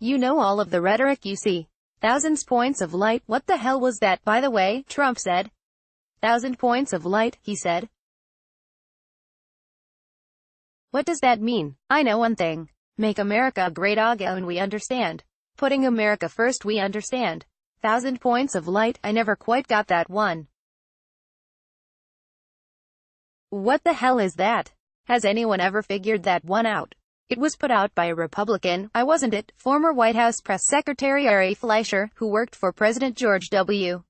You know all of the rhetoric you see. Thousands points of light. What the hell was that, by the way? Trump said. 1,000 points of light, he said. What does that mean? I know one thing. Make America great again, we understand. Putting America first, we understand. 1,000 points of light, I never quite got that one. What the hell is that? Has anyone ever figured that one out? It was put out by a Republican, I wasn't it, former White House Press Secretary Ari Fleischer, who worked for President George W.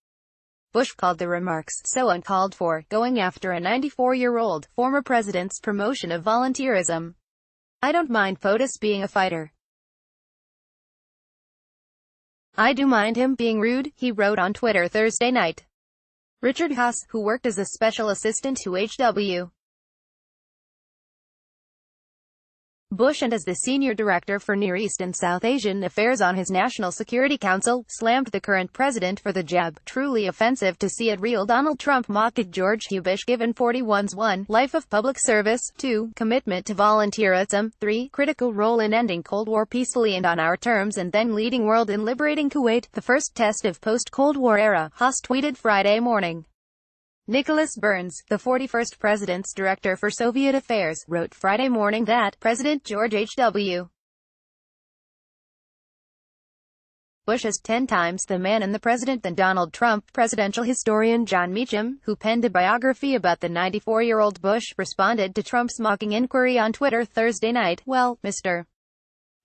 Bush, called the remarks so uncalled for, going after a 94-year-old former president's promotion of volunteerism. I don't mind POTUS being a fighter. I do mind him being rude, he wrote on Twitter Thursday night. Richard Haas, who worked as a special assistant to H.W. Bush and as the senior director for Near East and South Asian affairs on his National Security Council, slammed the current president for the jab. Truly offensive to see it real. Donald Trump mocked George W. Bush given 41's 1. Life of public service, 2. Commitment to volunteerism, 3. Critical role in ending Cold War peacefully and on our terms and then leading world in liberating Kuwait, the first test of post-Cold War era, Haas tweeted Friday morning. Nicholas Burns, the 41st president's director for Soviet affairs, wrote Friday morning that President George H.W. Bush is 10 times the man and the president than Donald Trump. Presidential historian John Meacham, who penned a biography about the 94-year-old Bush, responded to Trump's mocking inquiry on Twitter Thursday night. Well, Mr.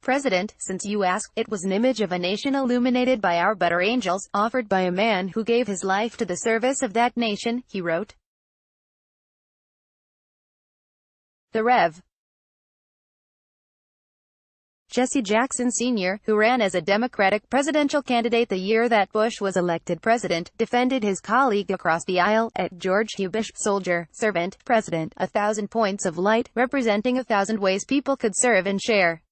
President, since you asked, it was an image of a nation illuminated by our better angels, offered by a man who gave his life to the service of that nation, he wrote. The Rev. Jesse Jackson Sr., who ran as a Democratic presidential candidate the year that Bush was elected president, defended his colleague across the aisle, at George W. Bush, soldier, servant, president, 1,000 points of light, representing 1,000 ways people could serve and share.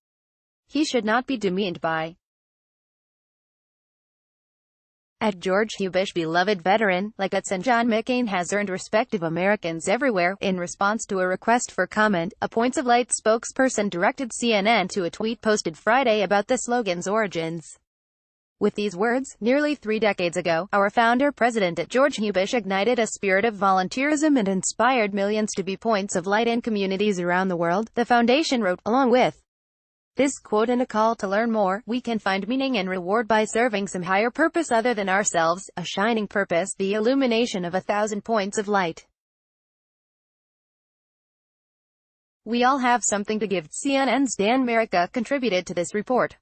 He should not be demeaned by. At George W. Bush, beloved veteran, like Utz and John McCain has earned respect of Americans everywhere. In response to a request for comment, a Points of Light spokesperson directed CNN to a tweet posted Friday about the slogan's origins. With these words, nearly 3 decades ago, our founder president at George W. Bush ignited a spirit of volunteerism and inspired millions to be points of light in communities around the world, the foundation wrote, along with this quote and a call to learn more. We can find meaning and reward by serving some higher purpose other than ourselves, a shining purpose, the illumination of 1,000 points of light. We all have something to give. CNN's Dan Merica contributed to this report.